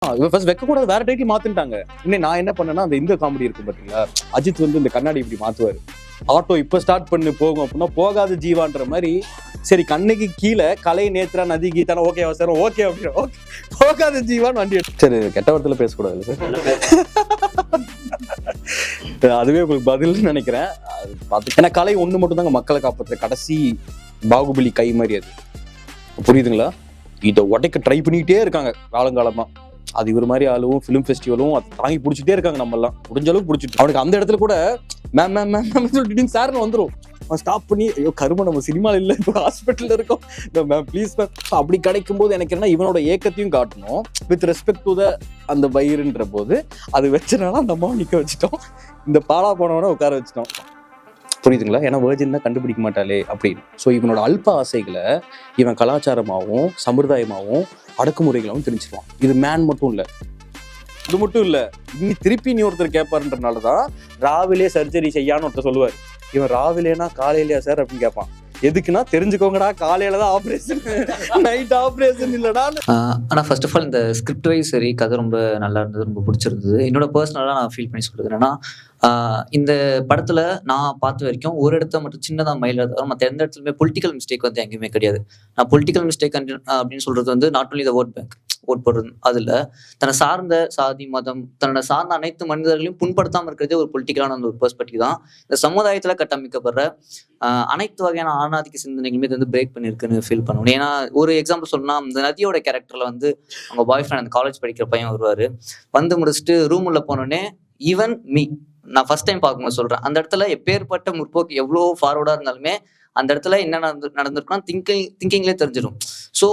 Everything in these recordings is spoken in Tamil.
ஃபர்ஸ்ட் வைக்க கூட வேற டைட்டில் மாத்திட்டாங்க. இன்னும் நான் என்ன பண்ணேன்னா, அந்த இந்த காமெடி இருக்கும் பாத்தீங்களா, அஜித் வந்து இந்த கண்ணாடி இப்படி மாத்துவாரு, ஆட்டோ இப்ப ஸ்டார்ட் பண்ணு போகும் அப்படின்னா போகாது ஜீவான்ற மாதிரி. சரி கண்ணுக்கு கீழே கலை நேத்ரா நதி கீதானா ஓகேவா சார், ஓகே அப்படின்னா ஓகே, போகாது ஜீவான்னு வண்டி எடுத்து. சரி கெட்ட வார்த்தையில பேசக்கூடாது சார். அதுவே உங்களுக்கு பதில்னு நினைக்கிறேன். அது பார்த்து ஏன்னா கலை ஒண்ணு மட்டும் தாங்க மக்களை காப்பாற்றுற கடைசி பாகுபலி கை மாதிரி. அது புரியுதுங்களா? இதை உடைக்க ட்ரை பண்ணிக்கிட்டே இருக்காங்க காலங்காலமா. அது இவர் மாதிரி ஆளுவும் ஃபிலிம் ஃபெஸ்டிவலும் அதை தாங்கி பிடிச்சிட்டே இருக்காங்க. நம்ம எல்லாம் முடிஞ்ச அளவுக்கு பிடிச்சிட்டு அவனுக்கு அந்த இடத்துல கூட மேம் மேம் மேம் சொல்லிட்டு சார்னு வந்துடும். அவன் ஸ்டாப் பண்ணி ஐயோ கரும நம்ம சினிமாவில் இல்லை, இப்போ ஹாஸ்பிட்டலில் இருக்கோம் மேம் ப்ளீஸ் மேம். அப்படி கிடைக்கும் போது எனக்கு என்ன, இவனோட ஏக்கத்தையும் காட்டணும் வித் ரெஸ்பெக்ட் டு த அந்த வயிறுன்ற போது அது வச்சனால அந்த அம்மாவை நிற்க வச்சுட்டோம், இந்த பாலா போனவனை உட்கார வச்சுட்டோம். புரியுதுங்களா? ஏன்னா வேர்ஜின் தான் கண்டுபிடிக்க மாட்டாளே அப்படின்னு. ஸோ இவனோட அல்ப ஆசைகளை இவன் கலாச்சாரமாகவும் சம்பிரதாயமாகவும் அடக்குமுறைகளாகவும் தெரிஞ்சிருவான். இது மேன் மட்டும் இல்லை, இது மட்டும் இல்லை, இனி திருப்பி நீ ஒருத்தர் கேட்பாருன்றனாலதான் ராவிலே சர்ஜரி செய்யான்னு ஒருத்தர் சொல்லுவார். இவன் ராவிலேனா காலையிலையா சார் அப்படின்னு கேட்பான். எதுக்குன்னா தெரிஞ்சுக்கோங்கடா, காலையில தான் ஆப்ரேஷன், நைட் ஆப்ரேஷன் இல்லடா. ஆனால் ஃபர்ஸ்ட் ஆஃப் ஆல் இந்த ஸ்கிரிப்ட் வைஸ் சரி கதை ரொம்ப நல்லா இருந்தது, ரொம்ப பிடிச்சிருந்தது. என்னோட பர்சனலாக நான் ஃபீல் பண்ணி சொல்றது என்னன்னா, இந்த படத்துல நான் பார்த்த வரைக்கும் ஒரு இடத்த மட்டும் சின்னதாக மயில தவிர மற்ற எந்த இடத்துலையுமே பொலிட்டிக்கல் மிஸ்டேக் வந்து எங்கேயுமே கிடையாது. நான் பொலிட்டிக்கல் மிஸ்டேக் அப்படின்னு சொல்றது வந்து not only the vote bank, vote போடுறது அதில் தன்னை சார்ந்த சாதி மதம் தன்னோட சார்ந்த அனைத்து மனிதர்களையும் புண்படுத்தாமல் இருக்கிறதே ஒரு பொலிட்டிக்கலான ஒரு பெர்ஸ்பெக்டிவ் தான். இந்த சமுதாயத்தில் கட்டமைக்கப்படுற அனைத்து வகையான ஆணாதிக்க சிந்தனைகளுமே இது வந்து பிரேக் பண்ணியிருக்குன்னு ஃபீல் பண்ணுவோம். ஏன்னா ஒரு எக்ஸாம்பிள் சொன்னா, இந்த நதியோட கேரக்டர்ல வந்து அவங்க பாய் ஃப்ரெண்ட் அந்த காலேஜ் படிக்கிற பையன் வருவாரு, வந்து முடிச்சுட்டு ரூம் உள்ள போனோடனே ஈவன் மீ நான் ஃபர்ஸ்ட் டைம் பார்க்கும்போது சொல்றேன், அந்த இடத்துல எப்பேற்பட்ட முற்போக்கு எவ்வளோ ஃபார்வர்டா இருந்தாலுமே அந்த இடத்துல என்ன நடந்திருக்குன்னா திங்கிங்லேயே தெரிஞ்சிடும். ஸோ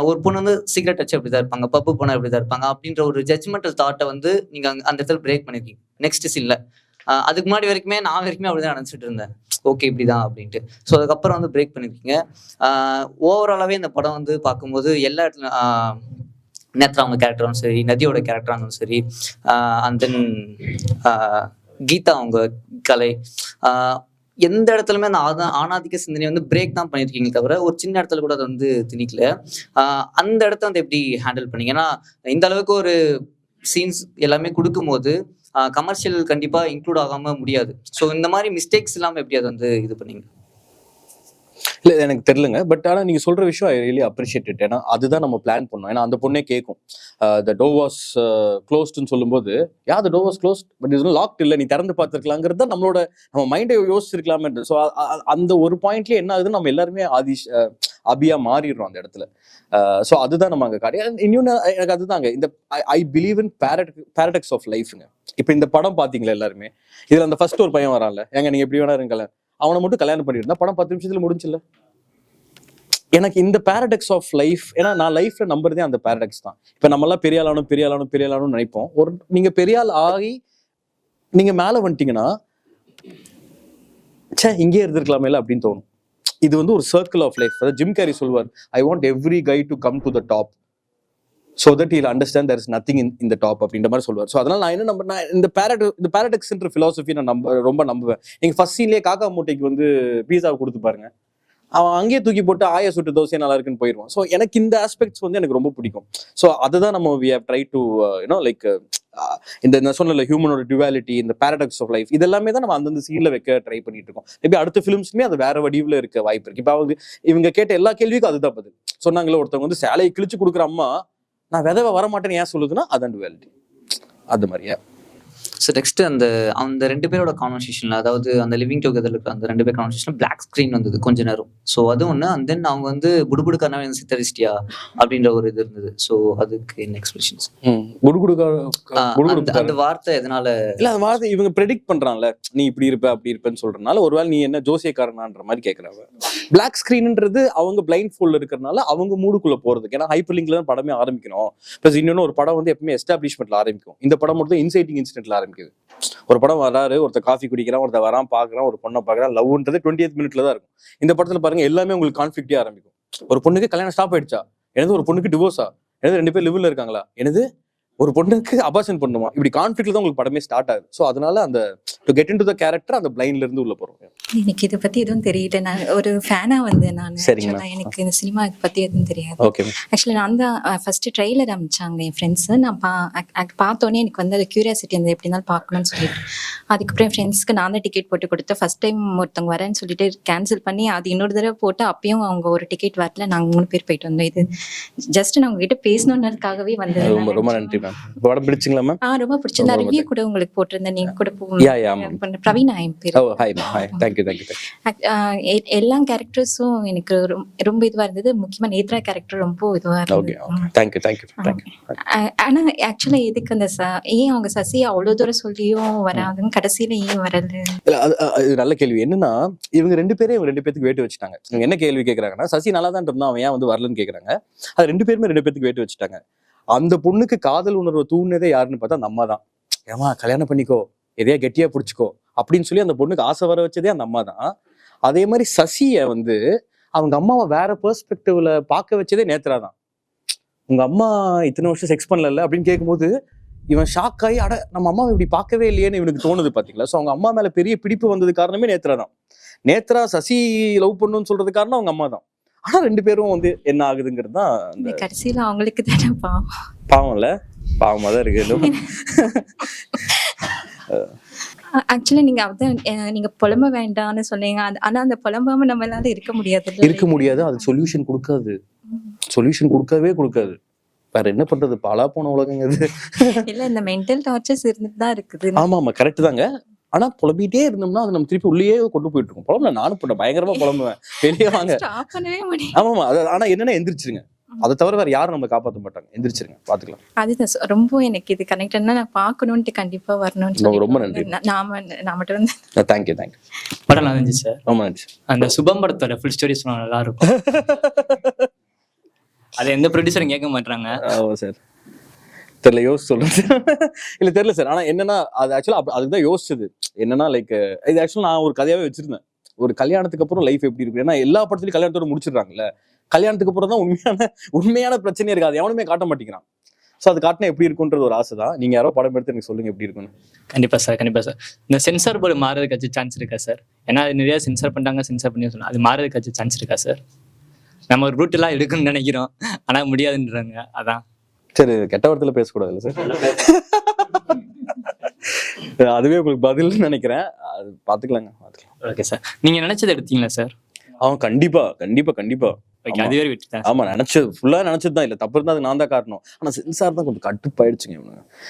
ஒரு பொண்ணு வந்து சிகரெட் வச்சு அப்படிதான் இருப்பாங்க, பப்பு போனா அப்படிதான் இருப்பாங்க அப்படின்ற ஒரு ஜட்ஜ்மெண்டல் தாட்டை வந்து நீங்க அந்த இடத்துல பிரேக் பண்ணிருக்கீங்க. நெக்ஸ்ட் சீன்ல அதுக்கு முன்னாடி வரைக்குமே நான் வரைக்குமே அப்படிதான் நினைச்சிட்டு இருந்தேன், ஓகே இப்படிதான் அப்படின்ட்டு. ஸோ அதுக்கப்புறம் வந்து பிரேக் பண்ணிருக்கீங்க. ஓவராலாவே இந்த படம் வந்து பார்க்கும்போது எல்லா இடத்துல நேத்ரா அவங்க கேரக்டரும் சரி, நதியோட கேரக்டராக இருந்தாலும் சரி, அண்ட் தென் கீதா அவங்க கலை, எந்த இடத்துலயுமே அந்த ஆணாதிக்க சிந்தனை வந்து பிரேக் தான் பண்ணியிருக்கீங்க தவிர ஒரு சின்ன இடத்துல கூட அதை வந்து திணிக்கல. அந்த இடத்த வந்து எப்படி ஹேண்டில் பண்ணீங்க? ஏன்னா இந்த அளவுக்கு ஒரு சீன்ஸ் எல்லாமே கொடுக்கும்போது கமர்ஷியல் கண்டிப்பா இன்க்ளூட் ஆகாம முடியாது. ஸோ இந்த மாதிரி மிஸ்டேக்ஸ் இல்லாம எப்படி அதை வந்து இது பண்ணீங்க? இல்லை எனக்கு தெரியலங்க, பட் ஆனால் நீங்கள் சொல்கிற விஷயம் ஐ ரியலி அப்ரிஷியேட் இட். ஏன்னா அதுதான் நம்ம பிளான் பண்ணோம். ஏன்னா அந்த பொண்ணே கேட்கும் த டோர் வாஸ் க்ளோஸ்டுன்னு சொல்லும்போது, the door was closed but இது லாக்ட் இல்லை, நீ திறந்து பார்த்துருக்கலாங்கிறது தான் நம்ம மைண்டை யோசிச்சிருக்கலாமே. ஸோ அந்த ஒரு பாயிண்ட்லேயே என்ன ஆகுதுன்னு நம்ம எல்லாருமே அபியா மாறிடுறோம் அந்த இடத்துல. ஸோ அதுதான் நம்ம அங்கே காட்டி. இன்னொன்று எனக்கு அதுதாங்க, இந்த I believe in paradox of லைஃப்ங்க. இப்போ இந்த படம் பார்த்தீங்களா எல்லாருமே, இதில் அந்த ஃபர்ஸ்ட் ஒரு பையன் வரான்ல, ஏங்க நீங்கள் எப்படி வேணா இருங்கல, அவனை மட்டும் கல்யாணம் பண்ணிருந்தா படம் 10 நிமிஷத்துல முடிஞ்சில்ல. எனக்கு இந்த பேரடாக்ஸ் ஆஃப் லைஃப், ஏன்னா நான் லைஃப்ல நம்புறதே அந்த பேரடாக்ஸ் தான். இப்ப நம்ம எல்லாம் பெரிய ஆளானும் நினைப்போம். நீங்க பெரிய ஆள் ஆகி நீங்க மேல வந்துட்டீங்கன்னா இங்கே இருந்திருக்கலாமே அப்படின்னு தோணும். இது வந்து ஒரு circle of life. Jim Carrey சொல்வார், I want every guy to come to the top so that he'll understand there is nothing in the top அப்படின்ற மாதிரி சொல்லுவார். ஸோ அதனால நான் என்ன நம்புறேன், இந்த பேரடாக்ஸ்ன்ற ஃபிலாசபி நான் ரொம்ப நம்புவேன். நீங்க ஃபர்ஸ்ட் சீன்லேயே காக்கா மூட்டைக்கு வந்து பீஸாவை கொடுத்து பாருங்க, அவன் அங்கேயே தூக்கி போட்டு ஆய சுட்டு தோசை நல்லா இருக்குன்னு போயிடுவான். ஸோ எனக்கு இந்த ஆஸ்பெக்ட்ஸ் வந்து எனக்கு ரொம்ப பிடிக்கும். ஸோ அதுதான் நம்ம we have try to like இந்த சொன்ன ஹியூமனோட டுவாலிட்டி, இந்த பேரடாக்ஸ் ஆஃப் லைஃப், இதெல்லாமே தான் நம்ம அந்தந்த சீன்ல வைக்க ட்ரை பண்ணிட்டு இருக்கோம். மேபி அடுத்த ஃபிலிம்ஸ்மே அது வேற வடிவில் இருக்க வாய்ப்பு இருக்கு. இப்போ இவங்க கேட்ட எல்லா கேள்விக்கும் அதுதான் பதில். சொன்னாங்களே ஒருத்தவங்க வந்து சேலையை கிழிச்சு கொடுக்குற அம்மா நான் விதவை வரமாட்டேன்னு ஏன் சொல்லுதுன்னா அதான் டுவாலிட்டி. அது மாதிரியா. ஸோ நெக்ஸ்ட் அந்த 2 பேரோட கான்வர்சேஷன்ல, அதாவது அந்த லிவிங் டுகெதர் இருக்கிற அந்த 2 பேர் கான்வர்சேஷன் பிளாக் ஸ்கிரீன் வந்தது கொஞ்ச நேரம். ஸோ அது ஒன்று. அண்ட் தென் அவங்க வந்து புடுபுடுக்கான சித்தரிஸ்டியா அப்படின்ற ஒரு இது இருந்தது. ஸோ அதுக்கு என்ன எக்ஸ்பிரஷன்ஸ்? அந்த வார்த்தை எதனால இல்ல, அந்த வார்த்தை இவங்க ப்ரெடிக்ட் பண்றாங்கல்ல, நீ இப்படி இருப்ப அப்படி இருப்பேன்னு சொல்றதுனால ஒருவேளை நீ என்ன ஜோசியக்காரனான்ற மாதிரி கேட்கறாங்க. பிளாக் ஸ்கிரீன்ன்றது அவங்க பிளைண்ட் ஃபோல்ல இருக்கிறதுனால அவங்க மூடுக்குள்ள போறதுக்கு. ஏன்னா ஹைப்பர் லிங்க்ல தான் படமே ஆரம்பிக்கணும். பிளஸ் இன்னொன்னு ஒரு படம் வந்து எப்பவுமே எஸ்டாப்ளிஷ்மெண்ட்ல ஆரம்பிக்கும். இந்த படம் மட்டும் இன்சைட்டிங் இன்சிடென்ட்ல ஆரம்பிக்குது. ஒரு படம் வராரு, ஒருத்தர் காஃபி குடிக்கிறான், ஒருத்தர் வரான் பாக்குறான், ஒரு பொண்ணை பாக்குறான், லவ்ன்றது 20th மினிட்ல தான் இருக்கும். இந்த படத்துல பாருங்க எல்லாமே உங்களுக்கு கான்ஃபிளிக்டே ஆரம்பிக்கும். ஒரு பொண்ணுக்கு கல்யாணம் ஸ்டாப் ஆயிடுச்சா, எனது ஒரு பொண்ணுக்கு டிவோர்ஸா, எனது 2 பேர் லிவ்ல இருக்காங்களா, எனது ஒரு பொண்ணுக்கு அபார்ஷன் பண்ணுமா, இப்படி கான்ஃபிளிக்ட்ல தான் உங்களுக்கு படமே ஸ்டார்ட் ஆகுது. ஸோ அதனால அந்த to get in to the character அந்த பிளைண்ட்ல இருந்து உள்ள போறோம். எனக்கு இதை பத்தி எதுவும் தெரியல. நான் ஒரு ஃபேனா வந்து நான் சரிங்க actually எனக்கு இந்த சினிமா பத்தி எதுவும் தெரியாது. ஓகே ஆக்சுவலி நான் தான் ஃபர்ஸ்ட் ட்ரெய்லர் அமைச்சாங்க என் ஃப்ரெண்ட்ஸ். நான் பார்த்தோன்னே எனக்கு வந்து அது கியூரியாசிட்டி அந்த எப்படி இருந்தாலும் பார்க்கணும்னு சொல்லிட்டு அதுக்கப்புறம் என் ஃப்ரெண்ட்ஸ்க்கு நான் தான் டிக்கெட் போட்டு கொடுத்தேன். ஃபர்ஸ்ட் டைம் ஒருத்தவங்க வரேன்னு சொல்லிட்டு கேன்சல் பண்ணி அது இன்னொரு தடவை போட்டு அப்பயும் அவங்க ஒரு டிக்கெட் வரல. நாங்கள் 3 பேர் போயிட்டு வந்தோம். இது ஜஸ்ட் நான் உங்ககிட்ட பேசணுன்றதுக்காகவே வந்தது. ரொம்ப ரொம்ப நன்றி மேம். படம் பிடிச்சிங்களா மேம்? ரொம்ப பிடிச்சிருந்தா. ரிவ்யூ கூட உங்களுக்கு போட்டிருந்தேன். நீங்க கூட பிரவீனா என் பேர். Hi ma'am. Hi. Thank you. எல்லா கேரக்டர்ஸும் எனக்கு ரொம்ப இதுவா இருந்தது. முக்கியமா நேத்ரா கேரக்டர் ரொம்ப இதுவா ஓகே இருந்தது. Thank you. Thank you. Thank you. ஆனா ஆக்சுவலா எதுக்கு அந்த ஏன் அவங்க சசி அவ்வளவு தூரம் சொல்லியும் வராதுன்னு கடைசியில ஏன் வரல? இது நல்ல கேள்வி. என்னன்னா இவங்க 2 பேத்துக்கு வேட்டு வச்சுட்டாங்க. இவங்க என்ன கேள்வி கேட்கறாங்கன்னா, சசி நல்லா தான் இருந்தா அவன் ஏன் வந்து வரலன்னு கேக்குறாங்க. அது 2 பேத்துக்கு வேட்டு வச்சுட்டாங்க. அந்த பொண்ணுக்கு காதல் உணர்வை தூண்டினதே யாருன்னு பார்த்தா அந்த அம்மா தான். ஏமா கல்யாணம் பண்ணிக்கோ, எதையா கெட்டியா பிடிச்சிக்கோ அப்படின்னு சொல்லி அந்த பொண்ணுக்கு ஆசை வர வச்சதே அந்த அம்மா தான். அதே மாதிரி சசியை வந்து அவங்க அம்மாவை வேற பெர்ஸ்பெக்டிவ்ல பார்க்க வச்சதே நேத்ரா தான். உங்க அம்மா இத்தனை வருஷம் செக்ஸ் பண்ணல அப்படின்னு கேட்கும்போது இவன் ஷாக் ஆகி, அட நம்ம அம்மாவை இப்படி பார்க்கவே இல்லையேன்னு இவனுக்கு தோணுது பாத்தீங்களா. ஸோ அவங்க அம்மா மேல பெரிய பிடிப்பு வந்தது காரணமே நேத்ரா தான். நேத்ரா சசி லவ் பண்ணுன்னு சொல்றது காரணம் அவங்க அம்மா தான். ஆனா 2 பேரும் வந்து என்ன ஆகுதுங்கிறது தான் இந்த கடைசியில அவங்களுக்கு தானே பாவம்ல. பாவமா தான் இருக்கு. ஆக்சுவலி நீங்க அதான் நீங்க புலம்ப வேண்டாம்னு சொன்னீங்க. ஆனா அந்த புலம்பாம நம்மளால இருக்க முடியாது. அது சொல்யூஷன் கொடுக்காது. சொல்யூஷன் கொடுக்கவே கொடுக்காது. வேற என்ன பண்றது? பாலா போன உலகங்க இது. இல்ல இந்த மென்டல் டார்ச்சர்ஸ் இருந்துட்டு தான் இருக்குது. ஆமா கரெக்ட் தாங்க. ஆனா புலம்பிட்டே இருந்தோம்னா அது நம்ம திருப்பி உள்ளேயே கொண்டு போயிட்டு இருக்கோம். புலம்பல நானும் பண்ண பயங்கரமா புலம்புவேன். வெளியே வாங்க. ஆமாமா. ஆனா என்னன்னா எந்திரிச்சிருங்க. அதை தவிர வேற யாரும் நம்ம காப்பாற்ற மாட்டாங்க. எந்திரிச்சிருங்க, பாத்துக்கலாம். அதுதான் ரொம்ப எனக்கு இது கனெக்டட்னா நான் பார்க்கணும்ட்டு கண்டிப்பா வரணும்னு. ரொம்ப நன்றி. நான் மட்டும் வந்து தேங்க்யூ. படம் நல்லா இருந்துச்சு சார். ரொம்ப நன்றி. அந்த சுபம் படத்தோட ஃபுல் ஸ்டோரி சொன்னா நல்லா இருக்கும். அது எந்த ப்ரொடியூசரும் கேட்க மாட்டாங்க. சார் தெரியல, யோசிச்சு சொல்லுங்க. இல்ல தெரியல சார். ஆனா என்னன்னா அது ஆக்சுவலா அதுதான் யோசிச்சது. என்னன்னா லைக் இது ஆக்சுவலா நான் ஒரு கதையாவே வச்சிருந்தேன். ஒரு கல்யாணத்துக்கு அப்புறம் லைஃப் எப்படி இருக்கு. ஏன்னா எல்லா படத்துலயும் கல்யாணத்தோட முடிச்சிடுறாங்கல்ல. கல்யாணத்துக்கு அப்புறம் தான் உண்மையான பிரச்சனையே இருக்காது. எவனுமே காட்ட மாட்டேங்கிறான். ஸோ அது காட்டினா எப்படி இருக்குன்றது ஒரு ஆசை தான். நீங்க யாரோ படம் எடுத்து எனக்கு சொல்லுங்க எப்படி இருக்குன்னு. கண்டிப்பா சார். இந்த சென்சார் போர்டு மாறதுக்காச்சும் சான்ஸ் இருக்கா சார்? ஏன்னா அது நிறைய சென்சார் பண்ணி சொன்னா அது மாறதுக்காச்சும் சான்ஸ் இருக்கா சார்? நம்ம ஒரு ரூட் எல்லாம் எடுக்கணும்னு நினைக்கிறோம், ஆனா முடியாதுன்றாங்க. அதான் சரி, கெட்ட வார்த்தையில பேசக்கூடாது இல்லை சார். அதுவே உங்களுக்கு பதில்னு நினைக்கிறேன். அது பாத்துக்கலாங்க. Okay sir. நீங்க நினைச்சது எடுத்தீங்களா சார்? அவன் கண்டிப்பா. அதுவே விட்டுட்டேன். ஆமா, ஃபுல்லா நினைச்சதுதான். இல்ல தப்பு இருந்தா அது நான் தான் காட்டணும். ஆனா சென்சார் தான் கொஞ்சம் கட்டுப்பாயிடுச்சுங்க.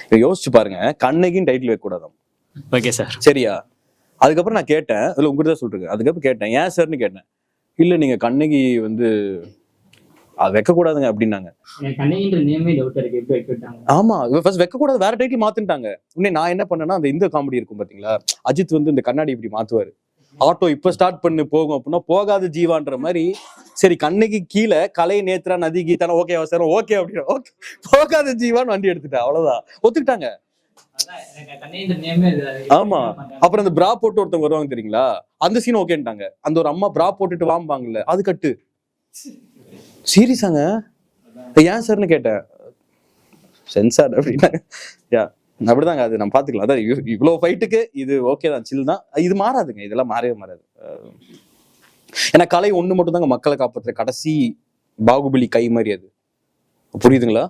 இவங்க யோசிச்சு பாருங்க, கண்ணகின்னு டைட்டில் வைக்க கூடாதான். Okay sir. சரியா? அதுக்கப்புறம் நான் கேட்டேன், இல்ல உங்ககிட்ட தான் சொல்றேன். அதுக்கப்புறம் கேட்டேன், ஏன் சார்னு கேட்டேன். இல்ல நீங்க கண்ணகி வந்து அது வைக்க கூடாதுங்க அப்படின்னாங்க. ஆமா, ஃபர்ஸ்ட் வைக்க கூடாது, வேற டைட்டில் மாத்திட்டாங்க. உடனே நான் என்ன பண்ணேன்னா, அந்த இந்த காமெடி இருக்கும் பாத்தீங்களா, அஜித் வந்து இந்த கண்ணாடி இப்படி மாத்துவாரு. ஆட்டோ இப்ப ஸ்டார்ட் பண்ணு போகும் அப்படின்னா போகாது ஜீவான்ற மாதிரி. சரி, கண்ணகி கீழே கலை, நேத்ரா, நதி, கீதானா ஓகே அவசரம் ஓகே அப்படின்னா ஓகே, போகாது ஜீவான்னு வண்டி எடுத்துட்டேன். அவ்வளவுதான், ஒத்துக்கிட்டாங்க. ஆமா. அப்புறம் அந்த பிரா போட்டு ஒருத்தவங்க வருவாங்க தெரியுங்களா, அந்த சீன் ஓகேன்ட்டாங்க. அந்த ஒரு அம்மா பிரா போட்டுட்டு வாம்பாங்கல்ல, அது கட்டு. சீரியஸாங்க? ஏன் சார்னு கேட்டேன். சென்சார் அப்படின்னா அப்படிதாங்க. அது நம்ம பாத்துக்கலாம். அதான் இவ்வளவு ஃபைட்டுக்கு இது ஓகே தான், சில் தான். இது மாறாதுங்க, இதெல்லாம் மாறவே மாறாது. ஏன்னா கலை ஒண்ணு மட்டும் தாங்க மக்களை காப்பாத்துற கடைசி பாகுபலி கை மாதிரி. அது புரியுதுங்களா?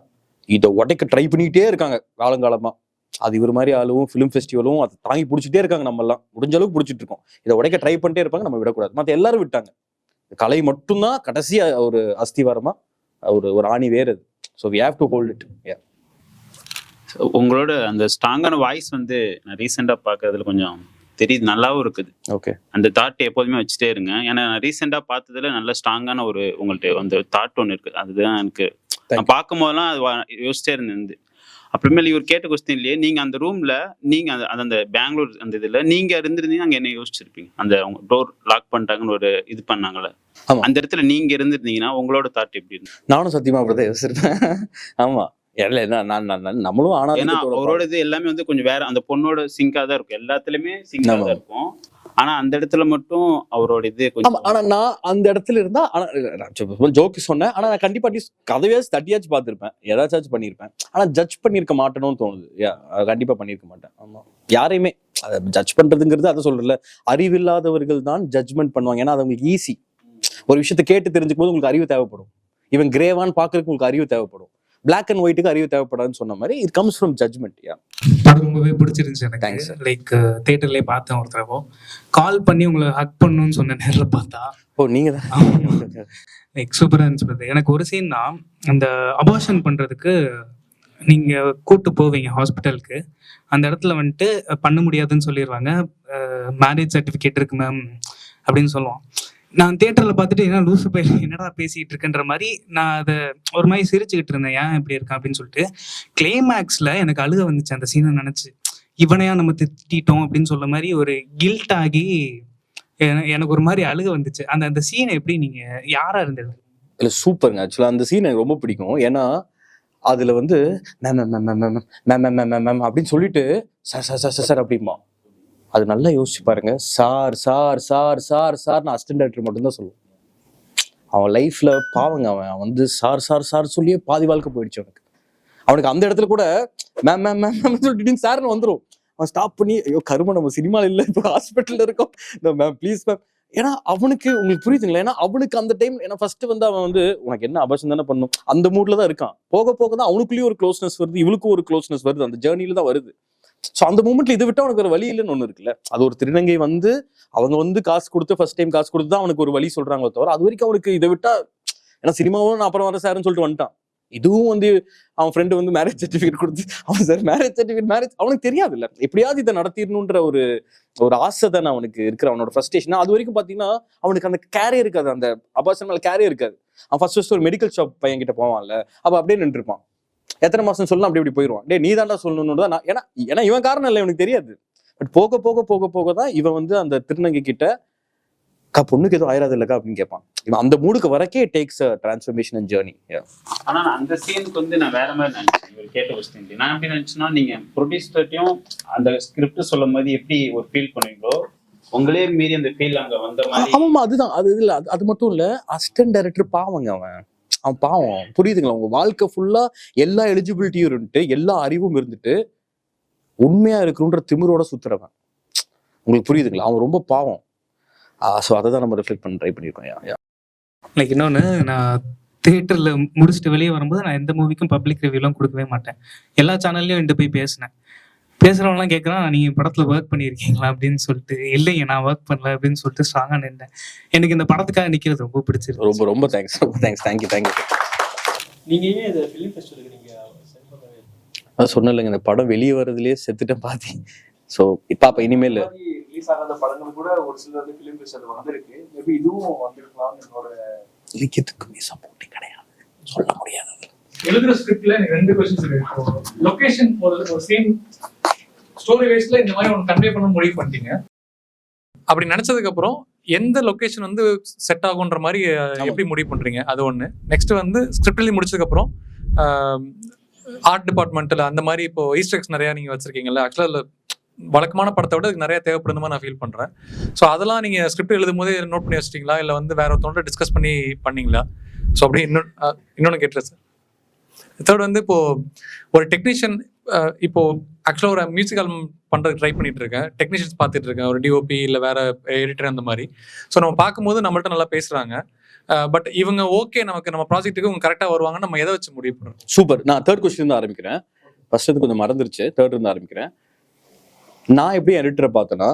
இதை உடைக்க ட்ரை பண்ணிக்கிட்டே இருக்காங்க காலங்காலமா. அது இவர் மாதிரி ஆளுவும் ஃபிலிம் ஃபெஸ்டிவலும் அதை தாங்கி பிடிச்சிட்டே இருக்காங்க. நம்ம எல்லாம் முடிஞ்ச அளவுக்கு பிடிச்சிட்டு இருக்கோம். இதை உடைக்க ட்ரை பண்ணிட்டே இருப்பாங்க, நம்ம விடக்கூடாது. மற்ற எல்லாரும் விட்டாங்க. கலை மட்டும்தான் கடைசியா ஒரு அஸ்திவாரமா, ஒரு ஆணி வேறு. So we have to hold it. உங்களோட அந்த ஸ்ட்ராங்கான வாய்ஸ் வந்து நான் ரீசெண்டாக பார்க்கறதுல கொஞ்சம் தெரியுது, நல்லாவும் இருக்குது. ஓகே, அந்த தாட் எப்போதுமே வச்சுட்டே இருங்க. ஏன்னா நான் ரீசெண்டாக பார்த்ததுல நல்ல ஸ்ட்ராங்கான ஒரு உங்கள்கிட்ட அந்த தாட் ஒன்று இருக்குது. அதுதான் எனக்கு நான் பார்க்கும் போதெல்லாம் அது யோசிச்சே இருந்தது. அப்புறமேல இவர் கேட்ட கொஸ்டின்லயே, நீங்க அந்த ரூம்ல நீங்க அந்த பெங்களூர் அந்த இதுல நீங்க இருந்திருந்தீங்க, அங்க என்ன யோசிச்சிருப்பீங்க? அந்த அவங்க டோர் லாக் பண்ணிட்டாங்கன்னு ஒரு இது பண்ணாங்கல்ல, அந்த இடத்துல நீங்க இருந்திருந்தீங்கன்னா உங்களோட தாட் எப்படி இருந்து? நானும் சத்தியமா அப்படிதான் யோசிச்சிருப்பேன். ஆமா, நம்மளும். ஆனா ஏன்னா அவரோட இது எல்லாமே வந்து கொஞ்சம் வேற, அந்த பொண்ணோட சிங்கா தான் இருக்கும், எல்லாத்துலயுமே சிங்கா தான் இருக்கும். ஆனா அந்த இடத்துல மட்டும் அவரோட இது ஆமா, கொஞ்சம் ஆனா நான் அந்த இடத்துல இருந்தா ஜோக்கு சொன்னேன். ஆனா நான் கண்டிப்பா அட்லீஸ்ட் கதையாச்சும் தட்டியாச்சும் பார்த்திருப்பேன், ஏதாச்சும் பண்ணியிருப்பேன். ஆனா ஜட்ஜ் பண்ணியிருக்க மாட்டேன்னு தோணுது. கண்டிப்பா பண்ணியிருக்க மாட்டேன். ஆமா, யாரையுமே அதை ஜட்ஜ் பண்றதுங்கிறது அதை சொல்றல, அறிவில்லாதவர்கள் தான் ஜட்ஜ்மெண்ட் பண்ணுவாங்க. ஏன்னா அது உங்களுக்கு ஈஸி. ஒரு விஷயத்தை கேட்டு தெரிஞ்சுக்கும் போது உங்களுக்கு அறிவு தேவைப்படும். இவன் கிரேவான்னு பாக்குறதுக்கு உங்களுக்கு அறிவு தேவைப்படும். பிளாக் அண்ட் ஒயிட்டுக்கு அறிவு தேவைப்படாதுன்னு சொன்ன மாதிரி இட் கம்ஸ் ஃப்ரம் ஜட்ஜ்மெண்ட். படம் ரொம்பவே பிடிச்சிருந்துச்சு Thanks, sir. எனக்கு. லைக் தியேட்டர்லயே பார்த்தேன் ஒரு தடவை. கால் பண்ணி உங்களை ஹக் பண்ணணும்னு சொன்ன நேரில் பார்த்தா ஓ, நீங்க தான். லைக் சூப்பராக இருந்துச்சு. எனக்கு ஒரு சீன் தான், அந்த அபார்ஷன் பண்றதுக்கு நீங்க கூட்டு போவீங்க ஹாஸ்பிட்டலுக்கு. அந்த இடத்துல வந்துட்டு பண்ண முடியாதுன்னு சொல்லிடுவாங்க. மேரேஜ் சர்டிஃபிகேட் இருக்கு மேம் அப்படின்னு சொல்லுவான். நான் தியேட்டர்ல பார்த்துட்டு என்ன லூசு பையன் என்னடா பேசிட்டு இருக்கேன்ற மாதிரி நான் அதை ஒரு மாதிரி சிரிச்சுக்கிட்டு இருந்தேன், ஏன் இப்படி இருக்கான் அப்படின்னு சொல்லிட்டு. கிளைமேக்ஸ்ல எனக்கு அழுக வந்துச்சு அந்த சீனை நினைச்சு. இவனையா நம்ம திட்டோம் அப்படின்னு சொல்ல மாதிரி ஒரு கில்ட் ஆகி எனக்கு ஒரு மாதிரி அழுக வந்துச்சு. அந்த அந்த சீனை எப்படி நீங்க யாரா இருந்தது? இல்ல, சூப்பருங்க. ஆக்சுவலா அந்த சீன் எனக்கு ரொம்ப பிடிக்கும். ஏன்னா அதுல வந்து ma'am ma'am ma'am ma'am ma'am ma'am ma'am ma'am அப்படின்னு சொல்லிட்டு சார் சார் சார் சார் அப்படிமா. அது நல்லா யோசிச்சு பாருங்க. சார் சார் சார் சார் சார்னு அசிஸ்டன்ட் டைரக்டர் மட்டும்தான் சொல்லுவோம். அவன் லைஃப்ல பாவங்க, அவன் வந்து சார் சார் சார் சொல்லியே பாதி வாழ்க்கை போயிடுச்சு அவனுக்கு. அவனுக்கு அந்த இடத்துல கூட மேம் மேம் மேம் மேம் சொல்லிட்டு சார்னு வந்துடும். அவன் ஸ்டாப் பண்ணி, ஐயோ கரும, நம்ம சினிமால இல்லை, இப்போ ஹாஸ்பிட்டல்ல இருக்கோம், மேம் ப்ளீஸ் மேம். ஏன்னா அவனுக்கு, உங்களுக்கு புரியுதுங்களா, ஏன்னா அவனுக்கு அந்த டைம், ஏன்னா ஃபர்ஸ்ட் வந்து அவன் வந்து உனக்கு என்ன அபார்ஷன் தானே பண்ணும் அந்த மூட்ல தான் இருக்கான். போக போக தான் அவனுக்குள்ளேயும் ஒரு க்ளோஸ்னஸ் வருது, இவளுக்கும் ஒரு க்ளோஸ்னஸ் வருது, அந்த ஜேர்னில தான் வருது. ஸோ அந்த மூமெண்ட்ல இதை விட்டு அவனுக்கு ஒரு வழி இல்லைன்னு ஒன்று இருக்குல்ல. அது ஒரு திருநங்கை வந்து அவங்க வந்து காசு கொடுத்து ஃபர்ஸ்ட் டைம் காசு கொடுத்து தான் அவனுக்கு ஒரு வழி சொல்றாங்களோ தவிர, அது வரைக்கும் அவனுக்கு இதை விட்டா, ஏன்னா சினிமாவும் நான் அப்புறம் வர சார்னு சொல்லிட்டு வந்துட்டான். இதுவும் வந்து அவன் ஃப்ரெண்டு வந்து மேரேஜ் சர்டிஃபிகேட் கொடுத்து, அவன் சார் மேரேஜ் சர்டிஃபிகேட், மேரேஜ் அவனுக்கு தெரியாது இல்லை, எப்படியாவது இதை நடத்திடணுன்ற ஒரு ஒரு ஆசை தானே அவனுக்கு இருக்கிற, அவனோட ஃப்ரஸ்ட்ரேஷன். அது வரைக்கும் பார்த்தீங்கன்னா அவனுக்கு அந்த கேரே இருக்காது, அந்த அபார்ஷன் மேல கேரே இருக்காது. அவன் ஃபர்ஸ்ட் ஒரு மெடிக்கல் ஷாப் பையன் கிட்ட போவான்ல, அப்போ அப்படியே நின்றுப்பான். எத்தனை மாசம் சொல்லலாம், அப்படி இப்படி போயிடுவான். டே நீ தாண்டா சொல்லணும்னு தான். ஏன்னா ஏன்னா இவன் காரணம் இல்லை, இவனுக்கு தெரியாது. பட் போக போக போக போக தான் இவன் வந்து அந்த திருநங்கை கிட்ட பொண்ணுக்கு எதுவும் ஆயிராது இல்லக்கா அப்படின்னு கேட்பான். இவன் அந்த மூடுக்கு வரக்கே டேக்ஸ் டிரான்ஸ்ஃபர்மேஷன் அண்ட் ஜேர்னி. ஆனா நான் அந்த சீனுக்கு வந்து நான் வேற மாதிரி நினைச்சேன். இவர் கேட்ட கொஸ்டின் நான் எப்படி நினைச்சேன்னா, நீங்க ப்ரொடியூசர்ட்டையும் அந்த ஸ்கிரிப்ட் சொல்லும் போது எப்படி ஒரு ஃபீல் பண்ணுவீங்களோ, உங்களே மீறி அந்த ஃபீல் அங்க வந்த மாதிரி. ஆமாம், அதுதான். அது இல்ல, அது மட்டும் இல்ல, அசிஸ்டன்ட் டைரக்டர் பாவங்க, அவன் பாவம். புரியுதுங்களா? உங்க வாழ்க்கை ஃபுல்லா எல்லா எலிஜிபிலிட்டியும் இருந்துட்டு, எல்லா அறிவும் இருந்துட்டு, உண்மையா இருக்கணுன்ற திமிரோட சுத்துறவன். உங்களுக்கு புரியுதுங்களா? அவன் ரொம்ப பாவம். ஸோ அதை தான் நம்ம ரிஃப்ளெக்ட் பண்ண ட்ரை பண்ணியிருக்கோம். லைக் இன்னொன்று, நான் தியேட்டரில் முடிச்சுட்டு வெளியே வரும்போது நான் எந்த மூவிக்கும் பப்ளிக் ரிவ்யூலாம் கொடுக்கவே மாட்டேன். எல்லா சேனல்லையும் என்கிட்ட போய் பேசினேன். பேசுகிறவங்களாம் கேட்குறான், நீங்கள் படத்தில் ஒர்க் பண்ணியிருக்கீங்களா அப்படின்னு சொல்லிட்டு. இல்லைங்க நான் ஒர்க் பண்ணல அப்படின்னு சொல்லிட்டு ஸ்ட்ராங்காக நின்றேன். எனக்கு இந்த படத்துக்காக நிற்கிறது ரொம்ப பிடிச்சிருக்கு. ரொம்ப ரொம்ப தேங்க்ஸ், ரொம்ப தேங்க்ஸ், தேங்க்யூ தேங்க்யூ. நீங்கள் ஏன் இந்த ஃபிலிம் ஃபெஸ்டிவலுக்கு நீங்கள் அதான் சொன்ன இல்லைங்க, இந்த படம் வெளியே வர்றதுலேயே செத்துட்டேன் பாதி. ஸோ இப்போ இனிமேல் ரிலீஸ் ஆகாத படங்கள் கூட ஒரு சில வந்து ஃபிலிம் ஃபெஸ்டிவல் வந்திருக்கு. மேபி இதுவும் வந்திருக்கலாம்னு என்னோட. எதுக்குமே சப்போர்ட்டிங் கிடையாது, சொல்ல முடியாது. எழுதுற ஸ்கிரிப்ட்ல எனக்கு 2 கொஸ்டின்ஸ் இருக்கு. லொகேஷன் ஒரு சேம் ஸ்டோரி வைஸ்ல இந்த மாதிரி ஒன்று கன்வே பண்ண முடிவு பண்ணிட்டீங்க. அப்படி நினைச்சதுக்கு அப்புறம் எந்த லொகேஷன் வந்து செட் ஆகுன்ற மாதிரி எப்படி முடிவு பண்றீங்க? அது ஒன்று. நெக்ஸ்ட் வந்து ஸ்கிரிப்ட் எழுதி முடிச்சதுக்கு அப்புறம் ஆர்ட் டிபார்ட்மெண்ட்ல அந்த மாதிரி இப்போ ஈஸ்டர்ஸ் நிறைய நீங்க வச்சிருக்கீங்கல்ல. ஆக்சுவலா வழக்கமான படத்தை விட அதுக்கு நிறைய தேவைப்படுது மாதிரி நான் ஃபீல் பண்றேன். ஸோ அதெல்லாம் நீங்க ஸ்கிரிப்ட் எழுதும் போதே நோட் பண்ணி வச்சிட்டீங்களா, இல்லை வந்து வேற ஒருத்தவங்க டிஸ்கஸ் பண்ணி பண்ணீங்களா? ஸோ அப்படி இன்னொன்னு கேட்டுறேன் சார். தேர்ட் வந்து இப்போ ஒரு டெக்னீஷியன், இப்போ ஆக்சுவலாக ஒரு மியூசிக் ஆல்பம் பண்ணுறதுக்கு ட்ரை பண்ணிட்டு இருக்கேன். டெக்னீஷியன்ஸ் பார்த்துட்டு இருக்கேன், ஒரு டிஓபி இல்லை வேற எடிட்டர் அந்த மாதிரி. ஸோ நம்ம பார்க்கும்போது நம்மள்ட்ட நல்லா பேசுறாங்க. பட் இவங்க ஓகே, நம்ம ப்ராஜெக்ட்டுக்கு இவங்க கரெக்டாக வருவாங்கன்னு நம்ம எதை வச்சு முடிவு பண்ணுறோம்? சூப்பர். நான் தேர்ட் கொஸ்டின் இருந்து ஆரம்பிக்கிறேன். ஃபர்ஸ்ட் இது கொஞ்சம் மறந்துருச்சு, தேர்ட் இருந்து ஆரம்பிக்கிறேன். நான் எப்படி எடிட்டரை பார்த்தேன்னா,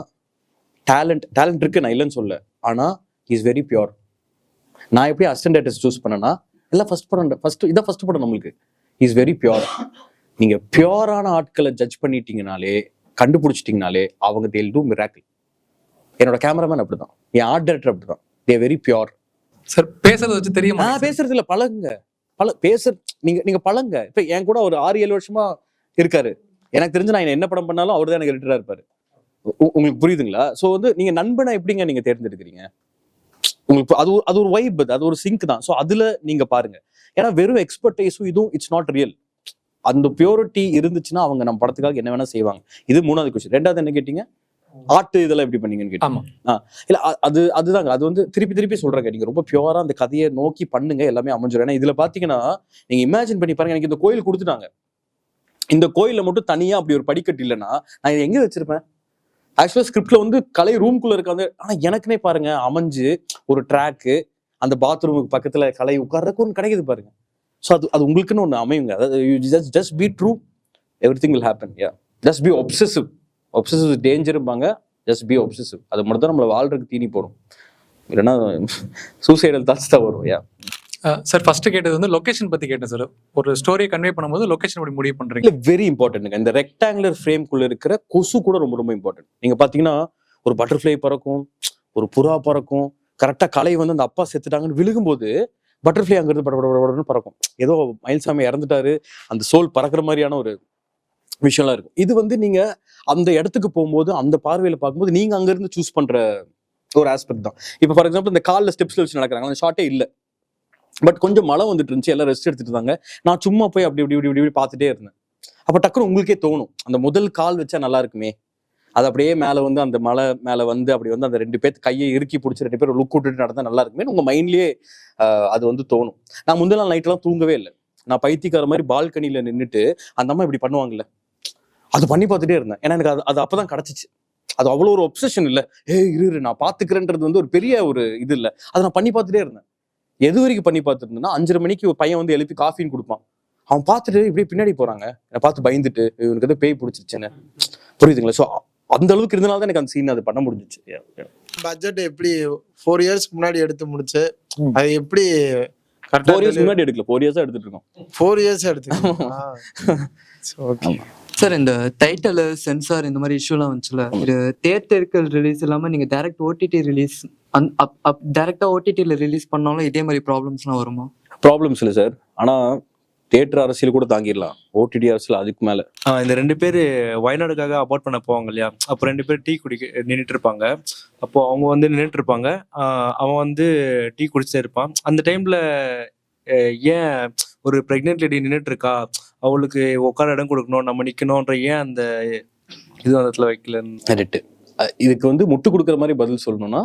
டேலண்ட் இருக்கு, நான் இல்லைன்னு சொல்ல, ஆனால் இஸ் வெரி பியூர். நான் எப்படி அசிஸ்டன்ட் டைரக்டர்ஸ் சூஸ் பண்ணேன்னா, எல்லாம் ஃபர்ஸ்ட் படம் நம்மளுக்கு இஸ் வெரி பியூர். நீங்க பியூரான ஆட்களை ஜட்ஜ் பண்ணிட்டீங்கனாலே, கண்டுபிடிச்சிட்டிங்கனாலே, அவங்க தேல் டூ மிராக்கிள். என்னோட கேமராமேன் அப்படிதான், என் ஆர்ட் டைரக்டர் அப்படிதான், தே வெரி பியூர். சார் பேசுறத வச்சு தெரியுமா? நான் பேசுறது இல்லை, பழகுங்க. நீங்க பழங்க. இப்ப என் கூட ஒரு 6-7 வருஷமா இருக்காரு. எனக்கு தெரிஞ்சு நான் என்ன படம் பண்ணாலும் அவர் தான் எனக்கு எடிட்டரா இருப்பாரு. உங்களுக்கு புரியுதுங்களா? ஸோ வந்து நீங்க நண்பனை எப்படிங்க நீங்க தேர்ந்தெடுக்கிறீங்க? உங்களுக்கு அது ஒரு வைப், அது ஒரு சிங்க் தான். ஸோ அதுல நீங்க பாருங்க. ஏன்னா வெறும் எக்ஸ்பர்டைஸும் இதுவும் இட்ஸ் நாட் ரியல். அந்த பியூரிட்டி இருந்துச்சுன்னா அவங்க நம்ம படத்துக்காக என்ன வேணா செய்வாங்க. இது 3வது கொஸ்டின். 2வது என்ன கேட்டீங்க? ஆர்ட் இதெல்லாம் எப்படி பண்ணீங்கன்னு கேட்டீங்க. ஆமா. இல்ல அதுதாங்க, அது வந்து திருப்பி சொல்றேங்க, நீங்க ரொம்ப பியூரா அந்த கதையை நோக்கி பண்ணுங்க, எல்லாமே அமைஞ்சிடும். ஏன்னா இதுல பாத்தீங்கன்னா நீங்க இமேஜின் பண்ணி பாருங்க, எனக்கு இந்த கோயில் கொடுத்துட்டாங்க, இந்த கோயில்ல மட்டும் தனியா அப்படி ஒரு படிக்கட்டு இல்லைன்னா நான் எங்க வச்சிருப்பேன்? ஆக்சுவலா ஸ்கிரிப்ட்ல வந்து கலை ரூம்குள்ள இருக்காது, ஆனா எனக்குனே பாருங்க அமைஞ்சு ஒரு ட்ராக்கு, அந்த பாத்ரூமுக்கு பக்கத்துல கலை உட்கார்றதுக்கு ஒன்று கிடைக்குது பாருங்க. ஸோ அது உங்களுக்குன்னு ஒன்று அமையுங்க. அதாவது just be true, everything will happen. Yeah, just be obsessive டேஞ்சர்பாங்க. Just be obsessive. அது மட்டும் தான் நம்மளை வாழ்றதுக்கு தீனி போடும், இல்லைன்னா சூசைடல் தாட்ஸ் தான் வரும். யா சார், ஃபர்ஸ்ட் கேட்டது வந்து லொகேஷன் பத்தி கேட்டேன் சார். ஒரு ஸ்டோரியை கன்வே பண்ணும்போது லொகேஷன் எப்படி முடிவு பண்றீங்க? இல்ல, வெரி இம்பார்ட்டன்ட்ங்க. இந்த ரெக்டாங்குலர் ஃப்ரேம்குள்ள இருக்கிற கொசு கூட ரொம்ப இம்பார்ட்டன்ட். நீங்க பாத்தீங்கன்னா ஒரு பட்டர்ஃப்ளை பறக்கும், ஒரு புறா பறக்கும், கரெக்டா கலை வந்து அந்த அப்பா செத்துட்டாங்கன்னு விழுகும்போது பட்டர்ஃப்ளை அங்கிருந்து படப்படன்னு பறக்கும். ஏதோ மயில்சாமி இறந்துட்டாரு, அந்த சோல் பறக்கிற மாதிரியான ஒரு விஷயம்லாம் இருக்கும். இது வந்து நீங்க அந்த இடத்துக்கு போகும்போது அந்த பார்வையில பார்க்கும்போது நீங்க அங்க இருந்து சூஸ் பண்ற ஒரு ஆஸ்பெக்ட் தான். இப்போ ஃபார் எக்ஸாம்பிள் இந்த காலில் ஸ்டெப்ஸ்ல வச்சு நடக்கிறாங்க, அந்த ஷார்ட்டே இல்லை, பட் கொஞ்சம் மழை வந்துட்டு இருந்துச்சு, எல்லாம் ரெஸ்ட் எடுத்துட்டு இருந்தாங்க. நான் சும்மா போய் அப்படி பார்த்துட்டே இருந்தேன். அப்ப டக்குனு உங்களுக்கே தோணும், அந்த முதல் கால் வச்சா நல்லா இருக்குமே, அது அப்படியே மேல வந்து அந்த மலை மேல வந்து அப்படி வந்து அந்த 2 பேர் கையை இறுக்கி பிடிச்சி 2 பேர் லுக் விட்டுட்டு நடந்தா நல்லா இருக்குமே உங்க மைண்ட்லயே அது வந்து தோணும். நான் முந்தின நாள் நைட்லாம் தூங்கவே இல்லை. நான் பைத்தியக்கார மாதிரி பால்கனியில நின்றுட்டு அந்த அம்மா இப்படி பண்ணுவாங்கல்ல, அது பண்ணி பார்த்துட்டே இருந்தேன். ஏன்னா எனக்கு அது அப்பதான் கிடைச்சிச்சு. அது அவ்வளோ ஒரு ஒப்சஷன் இல்லை, இரு நான் பாத்துக்கிறேன்றது வந்து ஒரு பெரிய ஒரு இது இல்லை. அதை நான் பண்ணி பார்த்துட்டே இருந்தேன். எது வரைக்கும் பண்ணி பார்த்துருந்தேன்னா 5:30 மணிக்கு ஒரு பையன் வந்து எழுப்பி காஃபின்னு கொடுப்பான். அவன் பார்த்துட்டு இப்படியே பின்னாடி போறாங்க, என்னை பார்த்து பயந்துட்டு இவனுக்கு எதாவது பேய் பிடிச்சிருச்சுன்னு. புரியுதுங்களா? ஸோ அந்த அளவுக்கு இருந்தனால தான் எனக்கு அந்த சீன் அது பண்ண முடிஞ்சிச்சு. பட்ஜெட் எப்படி 4 இயர்ஸ்க்கு முன்னாடி எடுத்து முடிச்சு, அது எப்படி 4 இயர்ஸ் முன்னாடி எடுக்கல, 4 இயர்ஸா எடுத்துட்டு இருக்கோம். 4 இயர்ஸ் எடுத்து. ஓகே சார், இந்த டைட்டில் சென்சார் இந்த மாதிரி இஷ்யூலாம் வந்துச்சுல, இது தியேட்டர்கள் ரிலீஸ் இல்லாமல் நீங்கள் டைரக்ட் ஓடிடி ரிலீஸ் டைரக்டாக ஓடிடியில் ரிலீஸ் பண்ணாலும் இதே மாதிரி ப்ராப்ளம்ஸ்லாம் வருமா? ப்ராப்ளம்ஸ் இல்லை சார், ஆனால் தியேட்டர் அரசியல் கூட தாங்கிடலாம், ஓடிடி அரசியல் அதுக்கு மேலே. இந்த 2 பேர் வயநாடுக்காக அபார்ட் பண்ண போவாங்க இல்லையா, அப்போ 2 பேர் டீ குடிக்க நின்றுட்டு இருப்பாங்க. அப்போ அவங்க வந்து நின்றுட்டு இருப்பாங்க, அவன் வந்து டீ குடிச்சிட்டே இருப்பான். அந்த டைம்ல ஏன் ஒரு பிரெக்னென்ட் லேடி நின்றுட்டு இருக்கா, அவளுக்கு உட்கார இடம் கொடுக்கணும், நம்ம நிக்கணும்ன்ற ஏன் அந்த இது அந்த இடத்துல வைக்கலன்னு. கரெக்ட். இதுக்கு வந்து முட்டு கொடுக்குற மாதிரி பதில் சொல்லணும்னா,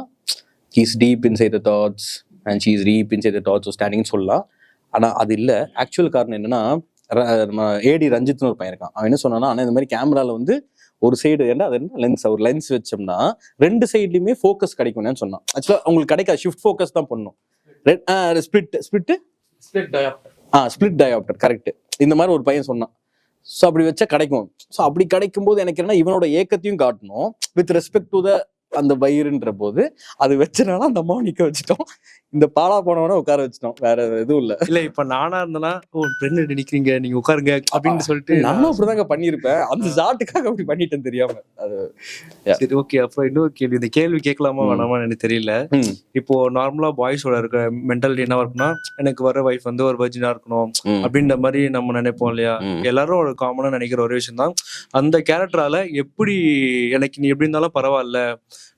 he's deep inside the thoughts and she is deep inside the thoughts of ஸ்டாண்டிங்னு சொல்லலாம். ஆனால் அது இல்லை. ஆக்சுவல் காரணம் என்னன்னா, நம்ம ஏடி ரஞ்சித்னு ஒரு பையன் இருக்கான். அவன் என்ன சொன்னான்னா, ஆனால் இந்த மாதிரி கேமரால வந்து ஒரு சைடு ஏன்னா அது என்ன லென்ஸ், ஒரு லென்ஸ் வச்சோம்னா 2 சைட்லையுமே ஃபோக்கஸ் கிடைக்கும்னு சொன்னான். ஆக்சுவலாக உங்களுக்கு கிடைக்காது, ஷிஃப்ட் ஃபோக்கஸ் தான் பண்ணணும். Split dioptre correct. இந்த மாதிரி ஒரு பையன் சொன்னான். ஸோ அப்படி வச்சா கிடைக்கும். ஸோ அப்படி கிடைக்கும் போது எனக்கு என்ன, இவனோட ஏக்கத்தையும் காட்டணும் வித் ரெஸ்பெக்ட் டு த அந்த வயிறுன்ற போது அது வச்சனால அந்த அம்மாவை நிக்க வச்சுட்டோம், இந்த பாலா போனவன உட்கார வச்சுட்டோம், வேற எதுவும் இல்ல. இல்ல இப்ப நானா இருந்தேன்னா, பிரெக்னென்ட் நிக்கிறீங்க நீங்க உட்காருங்க அப்படின்னு சொல்லிட்டு நானும் அப்படிதாங்க பண்ணிருப்பேன். அந்த ஷாட்டுக்காக அப்படி பண்ணிட்டேன் தெரியாம. அது சரி, ஓகே. அப்புறம் இன்னொரு கேள்வி, இந்த கேள்வி கேட்கலாமா வேணாமா எனக்கு தெரியல. இப்போ நார்மலா பாய்ஸோட இருக்க மென்டாலிட்டி என்ன இருக்குன்னா, எனக்கு வர வைஃப் வந்து ஒரு வர்ஜினா இருக்கணும் அப்படின்ற மாதிரி நம்ம நினைப்போம் இல்லையா. எல்லாரும் ஒரு காமனா நினைக்கிற ஒரு விஷயம் தான். அந்த கேரக்டரால எப்படி எனக்கு நீ எப்படி இருந்தாலும் பரவாயில்ல,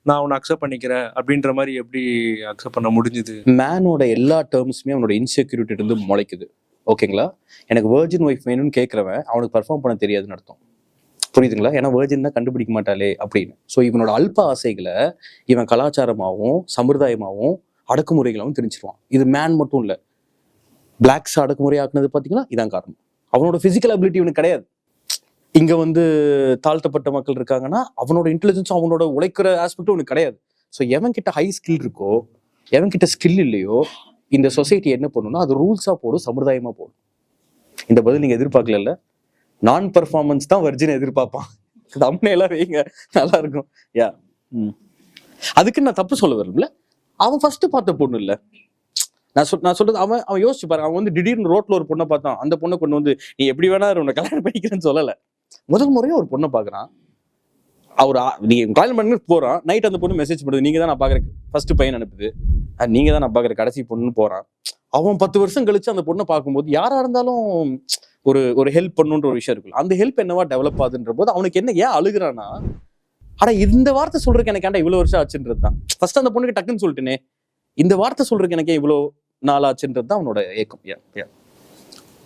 நான் அவனை அக்செப்ட் பண்ணிக்கிறேன் அப்படின்ற மாதிரி எப்படி அக்செப்ட் பண்ண முடிஞ்சுது? மேனோட எல்லா டேர்ம்ஸுமே அவனோட இன்செக்யூரிட்டி இருந்து முளைக்குது. ஓகேங்களா? எனக்கு வெர்ஜின் ஒய்ஃப் வேணும்னு கேட்குறவன் அவனுக்கு பர்ஃபார்ம் பண்ண தெரியாதுன்னு அர்த்தம். புரியுதுங்களா? ஏன்னா வெர்ஜின் தான் கண்டுபிடிக்க மாட்டாளே அப்படின்னு. ஸோ இவனோட அல்ப ஆசைகளை இவன் கலாச்சாரமாகவும் சம்பிரதாயமாகவும் அடக்குமுறைகளாகவும் தெரிஞ்சிருவான். இது மேன் மட்டும் இல்லை, பிளாக்ஸ் அடக்குமுறை ஆக்குனது பார்த்தீங்கன்னா இதான் காரணம். அவனோட பிசிக்கல் அபிலிட்டி இவனுக்கு கிடையாது. இங்க வந்து தாழ்த்தப்பட்ட மக்கள் இருக்காங்கன்னா அவனோட இன்டெலிஜென்ஸும் அவனோட உழைக்கிற ஆஸ்பெக்டும் உனக்கு கிடையாது. ஸோ எவன் கிட்ட ஹை ஸ்கில் இருக்கோ, எவன் கிட்ட ஸ்கில் இல்லையோ, இந்த சொசைட்டி என்ன பண்ணணும்னா அது ரூல்ஸா போடும், சம்பிரதாயமா போடும். இந்த பதில் நீங்க எதிர்பார்க்கல. நான் பர்ஃபார்மன்ஸ் தான் வர்ஜினை எதிர்பார்ப்பான். அம்மையெல்லாம் வைங்க, நல்லா இருக்கும். யா அதுக்கு நான் தப்பு சொல்ல வரல. அவன் ஃபர்ஸ்ட் பார்த்த பொண்ணு இல்லை, நான் சொல்றது அவன் யோசிச்சு பாருங்க. அவன் வந்து திடீர்னு ரோட்ல ஒரு பொண்ணை பார்த்தான், அந்த பொண்ணை கொண்டு வந்து நீ எப்படி வேணா உன்னை கல்யாணம் பண்ணிக்கிறேன்னு சொல்லலை. முதல் முறையா ஒரு பொண்ணை பாக்குறான், அவர் நீ கல்யாணம் பண்ணி போறான். நைட் அந்த பொண்ணு மெசேஜ் பண்ணுது, நீங்க தான் நான் பாக்குறேன், ஃபர்ஸ்ட் பையன் அனுப்புது, நீங்க தான் நான் பாக்குற கடைசி பொண்ணுன்னு போறான். அவன் 10 வருஷம் கழிச்சு அந்த பொண்ணை பார்க்கும்போது யாரா இருந்தாலும் ஒரு ஹெல்ப் பண்ணுன்ற ஒரு விஷயம் இருக்குல்ல, அந்த ஹெல்ப் என்னவா டெவலப் ஆகுதுன்ற போது அவனுக்கு என்ன ஏன் அழுகுறான்னா, ஆனா இந்த வார்த்தை சொல்றதுக்கு எனக்கு ஏன்டா இவ்வளவு வருஷம் ஆச்சுன்றது தான். ஃபர்ஸ்ட் அந்த பொண்ணுக்கு டக்குன்னு சொல்லிட்டேனே, இந்த வார்த்தை சொல்றதுக்கு எனக்கு இவ்வளவு நாள் ஆச்சுன்றது தான் அவனோட ஏக்கம்.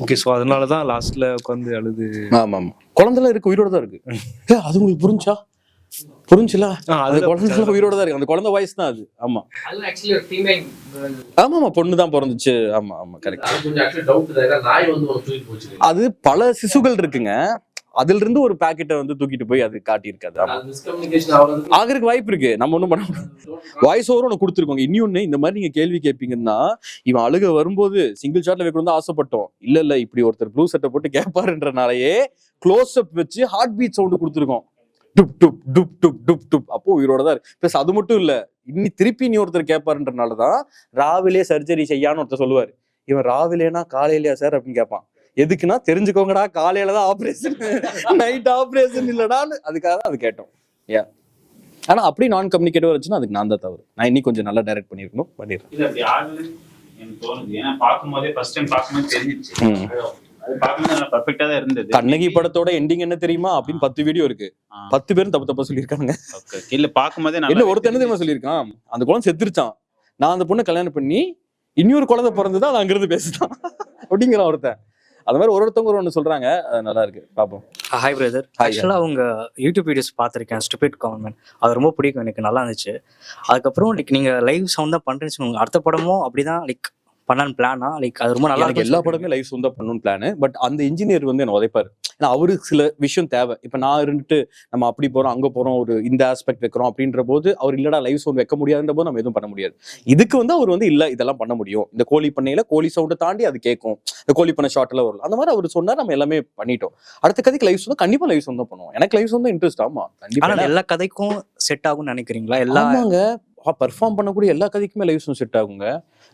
ஓகே. ஸோ அதனாலதான் லாஸ்ட்ல உட்காந்து அழுது. ஆமா ஆமா, குழந்தைலாம் இருக்கு, உயிரோட தான் இருக்கு. அது உங்களுக்கு புரிஞ்சா? புரிஞ்சுல அந்த அதுல குழந்தை உயிரோட தான் இருக்கு. அந்த குழந்தை வாய்ஸ் தான் அது. ஆமா அது ஆக்சுவலி ஒரு ஃபீமேல். ஆமா பொண்ணு தான் பிறந்துச்சு. ஆமா ஆமா கரெக்ட். அது கொஞ்சம் ஆக்சுவலி டவுட் தான். ஏன்னா நாய் வந்து ஒரு தூக்கிட்டு போச்சு. அது பல சிசுகள் இருக்குங்க, அதுல இருந்து ஒரு பாக்கெட்டை வந்து தூக்கிட்டு போய் அது காட்டியிருக்காது. ஆமா அது மிஸ்கம்யூனிகேஷன் ஆகுறது ஆகிறதுக்கு வாய்ப்பு இருக்கு. நம்ம ஒண்ணும் பண்ண முடியாது. வாய்ஸ் ஓவர் ஒன்று கொடுத்துருக்கோங்க. இன்னொன்னு இந்த மாதிரி நீங்க கேள்வி கேட்பீங்கன்னா, இவன் அழுக வரும்போது சிங்கிள் ஷாட்ல வைக்கணும் தான் ஆசைப்பட்டோம். இல்ல இப்படி ஒருத்தர் ப்ளூ சட்டை போட்டு கேட்பாருன்றனாலயே க்ளோஸ் அப் வச்சு ஹார்ட் பீட் சவுண்ட் கொடுத்துருக்கோம். டுப் டுப் டுப் டுப் டுப் டுப். அப்போ உயிரோட தான் இருக்கு. பிளஸ் அது மட்டும் இல்ல, திருப்பி நீ ஒருத்தர் கேட்பாருன்றனாலதான் ராவிலே சர்ஜரி செய்யான்னு ஒருத்தர் சொல்லுவாரு. இவன் ராவிலேனா காலையிலயா சார் அப்படின்னு கேட்பான். எதுக்குன்னா தெரிஞ்சுக்கோங்கடா, காலையில தான் ஆப்ரேஷன், நைட் ஆப்ரேஷன் இல்லடான்னு அதுக்காக அது கேட்டோம். ஆனா அப்படி நான் கம்யூனிகேட்டிவா இருந்துச்சுன்னா அதுக்கு நான் தான் தவறு. நான் இன்னும் கொஞ்சம் நல்லா டைரக்ட் பண்ணிருக்கணும், பண்ணிடுறேன். இல்ல அப்படி ஆகுது எனக்கு தோணுது. ஏன்னா பார்க்கும்போதே ஃபர்ஸ்ட் டைம் பார்க்கும்போது தெரிஞ்சிருச்சு. அது பார்க்கும்போது பர்ஃபெக்டா தான் இருந்தது. கண்ணகி படத்தோட எண்டிங் என்ன தெரியுமா அப்படின்னு 10 வீடியோ இருக்கு. 10 பேரும் தப்பு தப்பா சொல்லியிருக்காங்க. இல்ல பார்க்கும்போதே இல்ல ஒருத்தர் என்ன தெரியுமா சொல்லியிருக்கான், அந்த குழந்தை செத்துருச்சான், நான் அந்த பொண்ணை கல்யாணம் பண்ணி இன்னொரு குழந்தை பிறந்துதான் அது அங்கிருந்து பேசுதான் அப்படிங்கிறான் ஒருத்தன். அது மாதிரி ஒருத்தவங்க ஒன்று சொல்றாங்க. அது நல்லா இருக்கு, பார்ப்போம். Hi brother. ஆக்சுவலாக அவங்க யூடியூப் வீடியோஸ் பார்த்துருக்கேன், ஸ்டூபிட் கவர்மெண்ட். அது ரொம்ப பிடிக்கும், எனக்கு நல்லா இருந்துச்சு. அதுக்கப்புறம் லைக் நீங்கள் லைவ் சவுண்ட் தான் பண்ணுறேன்னு சொல்லுவாங்க. அடுத்த படமும் அப்படிதான் லைக் பண்ணலான்னு பிளானா? லைக் அது ரொம்ப நல்லா இருக்கு. எல்லா படமே லைவ் சவுண்ட் தான் பண்ணணும்னு பிளான். பட் அந்த இன்ஜினியர் வந்து என்ன உதைப்பாரு. ஏன்னா அவருக்கு சில விஷயம் தேவை. இப்ப நான் இருந்துட்டு நம்ம அப்படி போறோம் அங்க போறோம் ஒரு இந்த ஆஸ்பெக்ட் வைக்கிறோம் அப்படின்ற போது அவர் இல்லடா லைவ் சவுண்ட் வைக்க முடியாதுன்ற போது நம்ம எதுவும் பண்ண முடியாது. இதுக்கு வந்து அவர் வந்து இல்ல இதெல்லாம் பண்ண முடியும், இந்த கோழி பண்ணையில கோழி சவுண்டை தாண்டி அது கேட்கும், இந்த கோழி பண்ண ஷார்ட்ல வரும், அந்த மாதிரி அவர் சொன்னா நம்ம எல்லாமே பண்ணிட்டோம். அடுத்த கதைக்கு லைவ் சவுண்ட் கண்டிப்பா லைவ் சவுண்ட் தான் பண்ணுவோம். எனக்கு லைவ் சவுண்ட் தான் இன்ட்ரெஸ்ட். ஆமா கண்டிப்பா எல்லா கதைக்கும் செட் ஆகும்னு நினைக்கிறீங்களா? எல்லாங்க பெர்ஃபார்ம் பண்ணக்கூடிய எல்லா கதைக்குமே லைவ் சவுண்ட் செட் ஆகுங்க.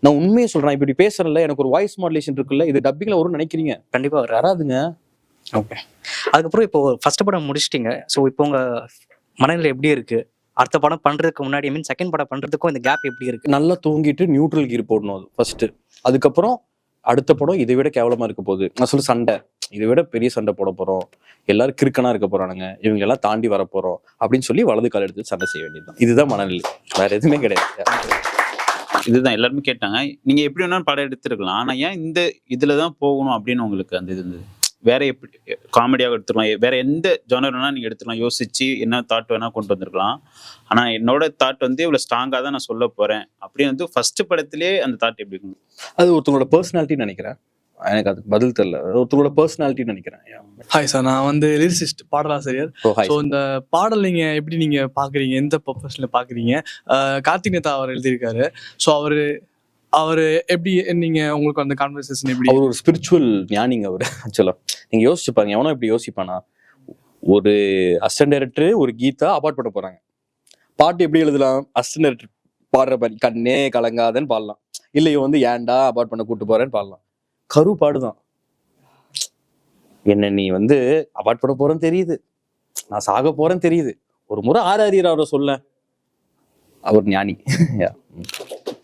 நான் உண்மையை சொல்றேன். இப்படி பேசுறேன்ல, எனக்கு ஒரு வாய்ஸ் மாடுலேஷன் இருக்குல்ல, இது டப்பிங்ல வரும்னு நினைக்கிறீங்க? கண்டிப்பா வராதுங்க. ஓகே. அதுக்கப்புறம் இப்போ ஃபர்ஸ்ட் படம் முடிச்சிட்டீங்க. ஸோ இப்போ உங்க மனநிலை எப்படி இருக்கு? அடுத்த படம் பண்றதுக்கு முன்னாடி மீன் செகண்ட் படம் பண்றதுக்கும் இந்த கேப் எப்படி இருக்கு? நல்லா தூங்கிட்டு நியூட்ரல் கீர் போடணும் அது ஃபர்ஸ்ட். அதுக்கப்புறம் அடுத்த படம் இதை விட கேவலமா இருக்க போகுது. நான் சொல்ல சண்டை, இதை விட பெரிய சண்டை போட போறோம், எல்லாரும் கிறுக்கனா இருக்க போறானுங்க, இவங்க எல்லாம் தாண்டி வர போறோம் அப்படின்னு சொல்லி வலது கால் எடுத்து சண்டை செய்ய வேண்டியதுதான். இதுதான் மனநிலை, வேற எதுவுமே கிடையாது. இதுதான் எல்லாருமே கேட்டாங்க. நீங்க எப்படி வேணாலும் படம் எடுத்துருக்கலாம், ஆனா ஏன் இந்த இதுலதான் போகணும் அப்படின்னு உங்களுக்கு அந்த இது இருந்தது? வேற எப்படி காமெடியாக எடுத்துக்கலாம், வேற எந்த ஜானர் வேணா நீங்க எடுத்துக்கலாம், யோசிச்சு என்ன தாட் வேணா கொண்டு வந்திருக்கலாம். ஆனா என்னோட தாட் வந்து இவ்வளவு ஸ்ட்ராங்கா தான் நான் சொல்ல போறேன் அப்படின்னு வந்து ஃபர்ஸ்ட் படத்திலே அந்த தாட் எப்படி இருக்கும்? அது ஒருத்தவங்களோட பர்சனாலிட்டின்னு நினைக்கிறேன். எனக்கு அதுக்கு பதில் தெரியல. ஒருத்தரோட பர்சனாலிட்டின்னு நினைக்கிறேன். ஹாய் சார், நான் வந்து லிரிசிஸ்ட், பாடலாசிரியர். ஸோ இந்த பாடல் நீங்க எப்படி நீங்க பாக்குறீங்க, எந்த பர்பஸ்ல பாக்குறீங்க? கார்த்திக் நேதா அவர் எழுதியிருக்காரு. ஸோ அவரு எப்படி நீங்க உங்களுக்கு அந்த கான்வர்சேஷன் எப்படி? அவர் ஒரு ஸ்பிரிச்சுவல் ஞானிங்க அவர். ஆக்சுவலா நீங்க யோசிச்சு பாருங்க, எவனோ இப்படி யோசிப்பானா? ஒரு அசிஸ்டன்ட் டைரக்டர் ஒரு கீதா அபார்ட் பண்ண போறாங்க, பாட்டு எப்படி எழுதலாம்? அசிஸ்டன்ட் டைரக்டர் பாடுற மாதிரி கண்ணே கலங்காதன்னு பாடலாம், இல்லையோ வந்து ஏன்டா அபார்ட் பண்ண கூட்டு போறேன்னு பாடலாம். கரு பாடுதான், என்ன நீ வந்து அவார்ட் பண்ண போறேன்னு தெரியுது, நான் சாக போறேன்னு தெரியுது, ஒரு முறை ஆராரியர் அவரை சொல்ல, அவர் ஞானி.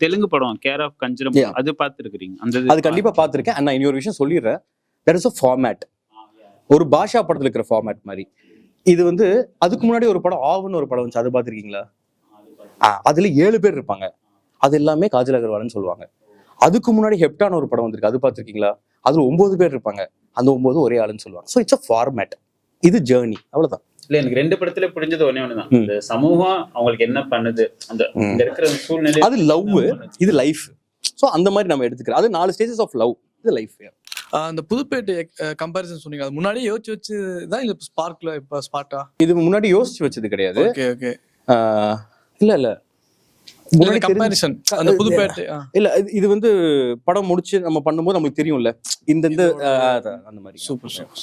தெலுங்கு படம் கேர் ஆஃப் கஞ்சரம் அது பார்த்துருக்கீங்க? அது கண்டிப்பா பார்த்துருக்கேன். நான் இன்னொரு விஷயம் சொல்லிடுறேன். தட் இஸ் அ ஃபார்மேட், ஒரு பாஷா படத்துல இருக்கிற ஃபார்மேட் மாதிரி. இது வந்து அதுக்கு முன்னாடி ஒரு படம் ஆவுன்னு ஒரு படம் வந்துச்சு, அது பார்த்துருக்கீங்களா? அதுல 7 பேர் இருப்பாங்க, அது எல்லாமே காஜல் அகர்வால்னு சொல்லுவாங்க. அதுக்கு முன்னாடி ஹெப்டான ஒரு படம் வந்திருக்கு, அது பார்த்துருக்கீங்களா? அதுல 9 பேர் இருப்பாங்க, அந்த 9 ஒரே ஆளுன்னு சொல்லுவாங்க. ஸோ இட்ஸ் அ ஃபார்மேட், இது ஜேர்னி, அவ்வளவுதான். இல்ல எனக்கு 2 படத்துல புரிஞ்சது ஒன்னே ஒண்ணுதான், இந்த சமூகம் அவங்களுக்கு என்ன பண்ணுது, அந்த இருக்கிற சூழ்நிலை. அது லவ், இது லைஃப். ஸோ அந்த மாதிரி நம்ம எடுத்துக்கிறோம். அது 4 ஸ்டேஜஸ் ஆஃப் லவ், இது லைஃப். அந்த புதுப்பேட்டை கம்பேரிசன் சொன்னீங்க, அது முன்னாடியே யோசிச்சு வச்சு தான் இந்த ஸ்பார்க்ல இப்ப ஸ்பாட்டா? இது முன்னாடி யோசிச்சு வச்சது கிடையாது. Okay okay. இல்ல கம்பேரிசன் அந்த புதுப்பேட்டை இல்ல, இது வந்து படம் முடிச்சு நம்ம பண்ணும்போது நமக்கு தெரியும்ல இந்த அந்த மாதிரி. Super super.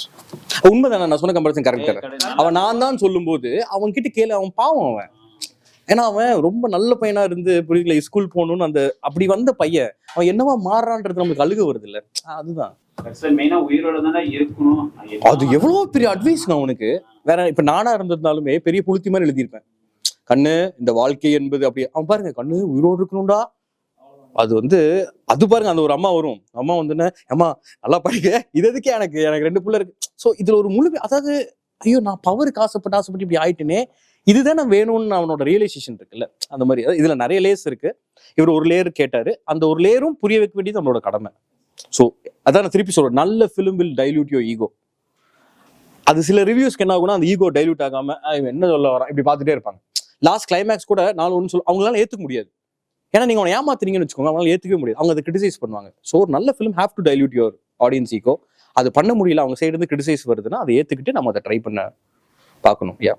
உண்மைதானே நான் சொன்ன கம்பேரிசன் கரெக்ட். அவன் நான் தான் சொல்லும் போது அவன் கிட்ட கேளு, அவன் பாவம் அவன். ஏன்னா அவன் ரொம்ப நல்ல பையனா இருந்து புரியல, ஸ்கூல் போகணும்னு அந்த அப்படி வந்த பையன் அவன் என்னவா மாறுறான்றது நமக்கு அழுக வருது இல்ல? அதுதான் அது எவ்வளவு பெரிய அட்வைஸ் அவனுக்கு. வேற இப்ப நானா இருந்திருந்தாலுமே பெரிய புளுத்தி மாதிரி எழுதியிருப்பேன், கண்ணு இந்த வாழ்க்கை என்பது அப்படி. அவன் பாருங்க, கண்ணு உயிரோடு இருக்கணும்டா, அது வந்து அது பாருங்க. அந்த ஒரு அம்மா வரும், அம்மா வந்து அம்மா நல்லா படிக்க, இது எதுக்கே எனக்கு 2 பிள்ளை இருக்கு. ஸோ இதுல ஒரு முழு, அதாவது ஐயோ நான் பவருக்கு ஆசைப்பட்டு இப்படி ஆயிட்டுனே, இதுதான் நான் வேணும்னு அவனோட ரியலைசேஷன் இருக்குல்ல, அந்த மாதிரி. இதுல நிறைய லேயர்ஸ் இருக்கு. இவர் ஒரு லேயர் கேட்டாரு, அந்த ஒரு லேயரும் புரிய வைக்க வேண்டியது நம்மளோட கடமை. ஸோ அதான் நான் திருப்பி சொல்றேன், நல்ல film will dilute your ego. அது சில ரிவ்யூஸ்க்கு என்ன ஆகும்னா அந்த ஈகோ டைல்யூட் ஆகாம இவன் என்ன சொல்ல வரான் இப்படி பார்த்துட்டே இருப்பாங்க. லாஸ்ட் கிளைமேக்ஸ் கூட நான் ஒன்று அவங்களால ஏற்றுக்க முடியாது. ஏன்னா நீங்க அவனை ஏமாத்துறீங்கன்னு வச்சுக்கோங்க, அவங்களால ஏற்றுக்கவே முடியாது. அவங்க அதை கிரிட்டிசைஸ் பண்ணுவாங்க. ஸோ ஒரு நல்ல film have to dilute your audience ego. அது பண்ண முடியல, அவங்க சைடு இருந்து கிரிட்டிசைஸ் வருதுன்னா அதை ஏற்றுக்கிட்டு நம்ம அதை ட்ரை பண்ண பார்க்கணும். யா